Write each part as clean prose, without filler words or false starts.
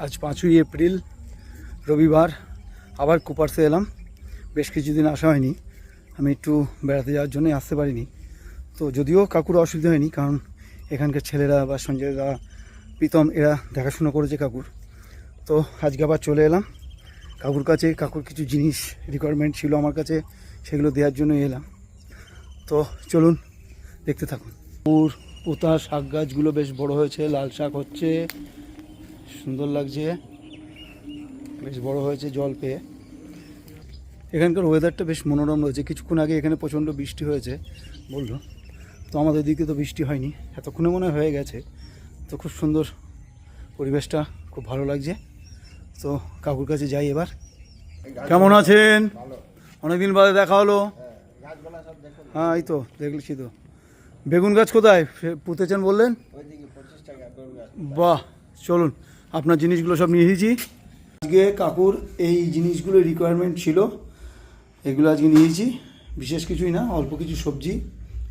আজ 5ই এপ্রিল রবিবার আবার কুপার্সে এলাম। বেশ কিছুদিন আসা হয়নি, আমি একটু বেড়াতে যাওয়ার জন্যই আসতে পারিনি। তো যদিও কাকুর অসুবিধা হয়নি, কারণ এখানকার ছেলেরা বা সঞ্জয়দা, প্রীতম এরা দেখাশোনা করেছে কাকুর। তো আজকে আবার চলে এলাম কাকুর কাছে। কাকুর কিছু জিনিস রিকোয়ারমেন্ট ছিল আমার কাছে, সেগুলো দেওয়ার জন্য এলাম। তো চলুন দেখতে থাকুন। পোতা শাক গাছগুলো বেশ বড় হয়েছে, লাল শাক হচ্ছে, সুন্দর লাগছে, বেশ বড় হয়েছে জল পেয়ে। এখানকার ওয়েদারটা বেশ মনোরম রয়েছে। কিছুক্ষণ আগে এখানে প্রচণ্ড বৃষ্টি হয়েছে বললো, তো আমাদের দিকে তো বৃষ্টি হয়নি, এতক্ষণে মনে হয়ে গেছে। তো খুব সুন্দর পরিবেশটা, খুব ভালো লাগছে। তো কাকুর কাছে যাই এবার। কেমন আছেন? অনেকদিন বাদে দেখা হলো। হ্যাঁ এই তো দেখছি। তো বেগুন গাছ কোথায় পুঁতেছেন বললেন? বাহ, চলুন আপনার জিনিসগুলো সব নিয়ে এসেছি। আজকে কাকুর এই জিনিসগুলো রিকোয়ারমেন্ট ছিল, এগুলো আজকে নিয়েছি। বিশেষ কিছুই না, অল্প কিছু সবজি,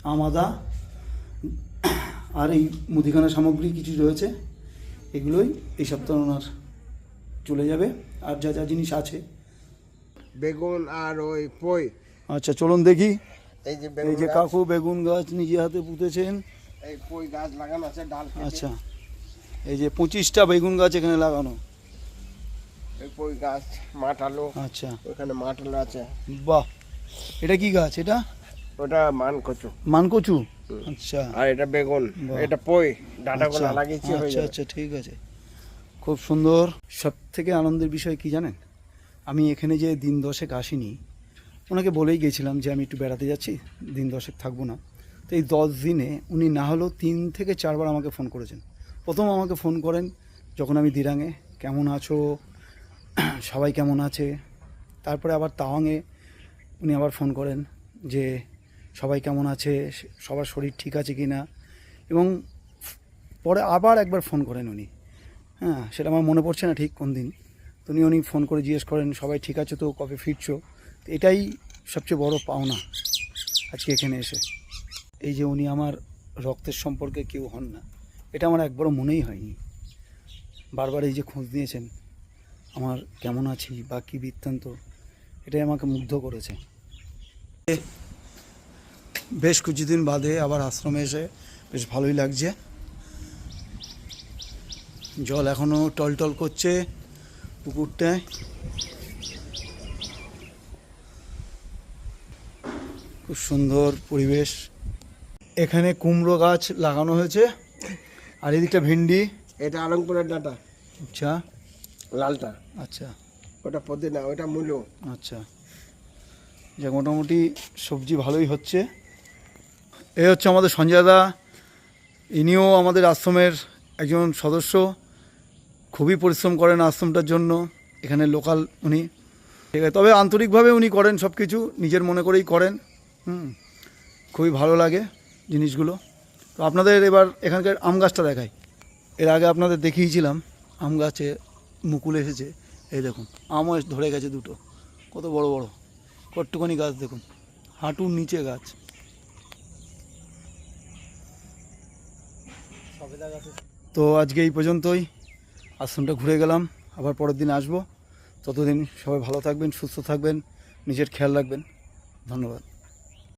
আদা আর এই মুদিখানা সামগ্রী কিছু রয়েছে, এগুলোই এই সপ্তাহ ওনার চলে যাবে। আর যা যা জিনিস আছে, বেগুন আর ওই পই। আচ্ছা চলুন দেখি। এই যে কাকু বেগুন গাছ নিজে হাতে পুঁতেছেন। এই পই গাছ লাগানো আছে ডাল কেটে। আচ্ছা, এই যে 25টা বেগুন গাছ এখানে লাগানো। এই পই গাছ মাঠালো। আচ্ছা, ওখানে মাঠালো আছে। বাহ, এটা কি গাছ? এটা ওটা মানকচু। মানকচু। আচ্ছা, আর এটা বেগুন, এটা পই ডাঁটাগুলো লাগিয়েছি হয়ে আচ্ছা যাবে। আচ্ছা, ঠিক আছে, খুব সুন্দর। সব থেকে আনন্দের বিষয় কি জানেন, আমি এখানে যে দিন 10 আসিনি, ওনাকে বলেই গেছিলাম যে আমি একটু বেড়াতে যাচ্ছি, দিন 10 থাকবো না। তো এই 10 দিনে উনি না হলেও 3 থেকে 4 বার আমাকে ফোন করেছেন। প্রথম আমাকে ফোন করেন যখন আমি দিরাঙে, কেমন আছো, সবাই কেমন আছে। তারপরে আবার তাওয়াংয়ে উনি আবার ফোন করেন যে সবাই কেমন আছে, সবার শরীর ঠিক আছে কি না। এবং পরে আবার একবার ফোন করেন উনি, হ্যাঁ সেটা আমার মনে পড়ছে না ঠিক কোন দিন। তো উনি ফোন করে জিজ্ঞেস করেন সবাই ঠিক আছে তো, কবে ফিরছো। তো এটাই সবচেয়ে বড় পাওনা আজকে এখানে এসে। এই যে উনি আমার রক্তের সম্পর্কে কেউ হন না, এটা আমার একবারও মনেই হয়নি। বারবার এই যে খোঁজ নিয়েছেন আমার কেমন আছি বা কী বৃত্তান্ত, এটাই আমাকে মুগ্ধ করেছে। বেশ কিছুদিন বাদে আবার আশ্রমে এসে বেশ ভালোই লাগছে। জল এখনও টলটল করছে পুকুরটায়, খুব সুন্দর পরিবেশ। এখানে কুমড়ো গাছ লাগানো হয়েছে, আর এদিকটা ভেন্ডি। এটা আলমপুরের ডাঁটা। আচ্ছা, লালটা। আচ্ছা, ওটা পদিনা, ওটা মূলো। আচ্ছা, যা মোটামুটি সবজি ভালোই হচ্ছে। এই হচ্ছে আমাদের সঞ্জয়দা, ইনিও আমাদের আশ্রমের একজন সদস্য, খুবই পরিশ্রম করেন আশ্রমটার জন্য। এখানে লোকাল উনি, ঠিক আছে, তবে আন্তরিকভাবে উনি করেন সব কিছু, নিজের মনে করেই করেন। খুবই ভালো লাগে জিনিসগুলো। তো আপনাদের এবার এখানকার আম গাছটা দেখাই। এর আগে আপনাদের দেখিয়েছিলাম আম গাছে মুকুল এসেছে। এই দেখুন, আমও ধরে গেছে দুটো, কত বড় বড় কট্টুকানি গাছ, দেখুন হাঁটুর নিচে গাছ। তো আজকে এই পর্যন্তই, আশ্রমটা ঘুরে গেলাম, আবার পরের দিন আসবো। ততদিন সবাই ভালো থাকবেন, সুস্থ থাকবেন, নিজের খেয়াল রাখবেন। ধন্যবাদ।